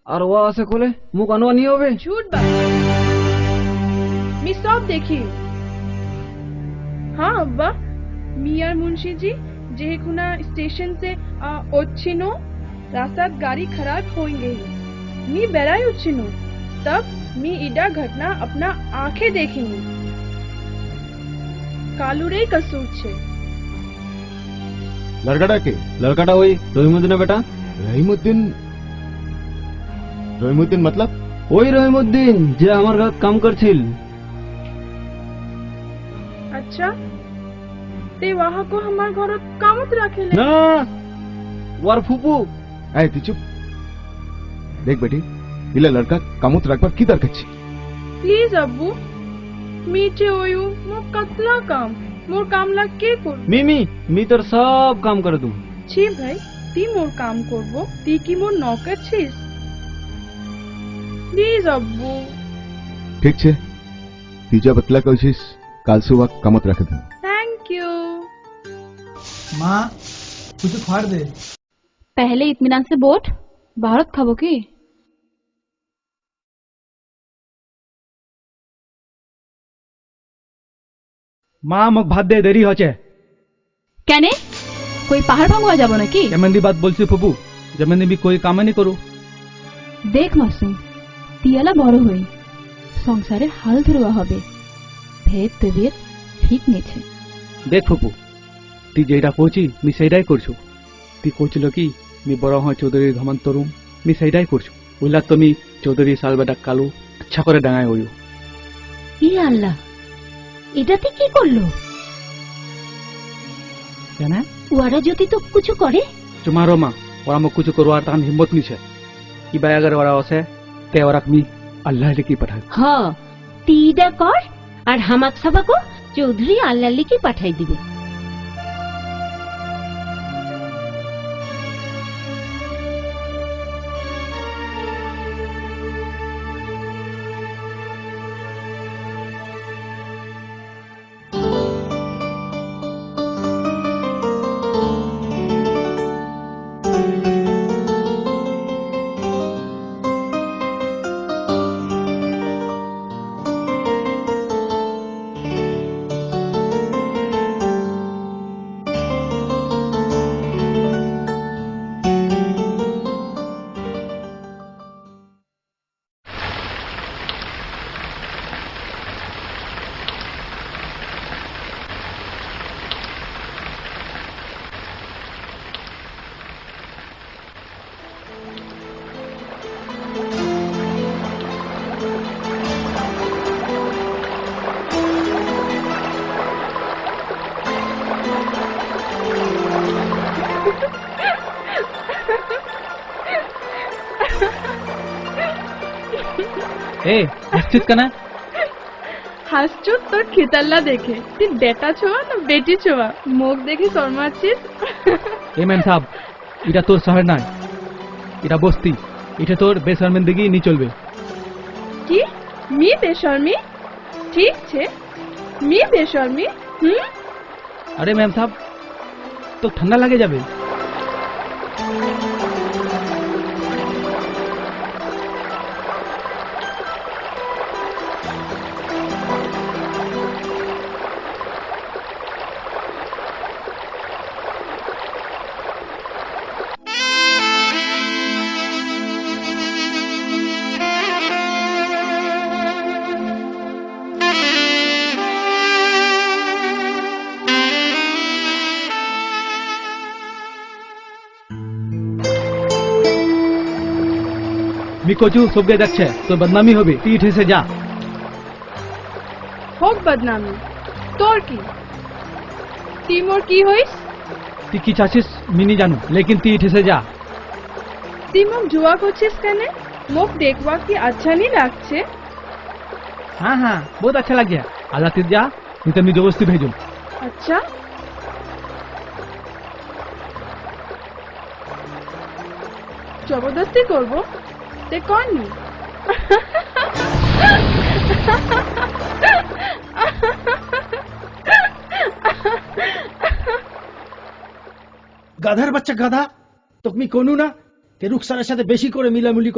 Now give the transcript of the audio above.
আর ও আছে কোলে মুখ আনোয়ানি হবে। झूठ बात मी सब देखी। हाँ अब्बा मी और मुंशी जी जेकुना स्टेशन से ओच्छिनो रास्तात गाड़ी खराब होंगे मी बेराई उच्छिनो तब मी इडा घटना अपना आंखें देखेंगे। कालूरे कसूर छे। लड़काटा के? लड़काटा ওই রহিমউদ্দিনের বেটা। রহিমউদ্দিন? রহিমউদ্দিন मतलब? ওই রহিমউদ্দিন যে আমার ঘর কাম করছিল। अच्छा ते वहाँ को हमार घर कामत रखेले না ওর ফুপু। आए तू चुप। देख बेटी इला लड़का कामुत रखबार की दरकार छी? प्लीज अब्बू मीठे होयू मोर कतला काम मोर कामला के कर মিমি মি তোর সব কাম করে দু। ছি ভাই ती मोर काम करबो ती की मोर नौकर छिस प्लीज अब्बू। ठीक छे तीजा बतला कोशिश काल सुबह कामुत रख दे। Thank you. माँ कुछ फाड़ दे। पहले इत्मीनान से बोट भारत खाबो की माँ मुख भात दे देरी होचे। কেনে কই পাহাড় ভাঙা যাব নাকি? যেমন বাত বলছি ফুপু যেমন বি कोई काम नहीं करू। দেখ মাসুম তিয়ালা বড় হই সংসারের হাল ধরবা হবে ভেদ তবিয়ত ঠিক নেছে। দেখ ফুপু তুই যেটা কইছি মি সেইটাই করছু। তুই কইছিল কি মি বড় হয় চৌধুরীর ঘমন তরুম মি সেইটাই করছু। ওইলা তুমি চৌধুরী সাল বেটা কালু আচ্ছা করে ডাঙায় হইও। ই আল্লাহ এটাতে কি করলো? কেন ওরা যদি তো কিছু করে? तुम्हारो माँ और हम कुछ करवार तान हिम्मत नहीं छे कि भाई अगर वरा होसे ते वरक मी अल्लाह लिखी पठाई। हाँ तीडा कर और हामाक सभा को चौधरी आल्लाह लिखी पाठाई दिबे। ए निश्चित कना हासचो তোর খিতাল্লা দেখে তুই বেটা ছোয়া না বেটি ছোয়া মুখ দেখে শর্মাচ্ছিস। ए मैम साहब इटा तोर शहर ना इटा बस्ती इटा तोर बेशर्मिंदगी नहीं चलबे। কি মি বেশর্মি? ঠিক ছে মি বেশর্মি। अरे मैम साहब तो ठंडा लगे जाबे। मिकोचू सब गे যাচ্ছে তো বদনামি হবে তুই উঠে যা। হোক বদনামি তোর কি তুই মোর কি হইস? তুই কি চাচ্ছিস মিনি জানু लेकिन তুই উঠে যা। তুই মুখ জুয়া করছিস কেন? মুখ দেখবা কি আচ্ছা नहीं লাগছে? हाँ हाँ बहुत अच्छा लग गया आला तुझ जा नहीं तो मैं जबरदस्ती भेजूं। अच्छा जबरदस्ती करबो ते कौन नी? গাধার বাচ্চা গাধা তোকে কোনু না তে রুকসানের সাথে বেশি করে মিলামিলি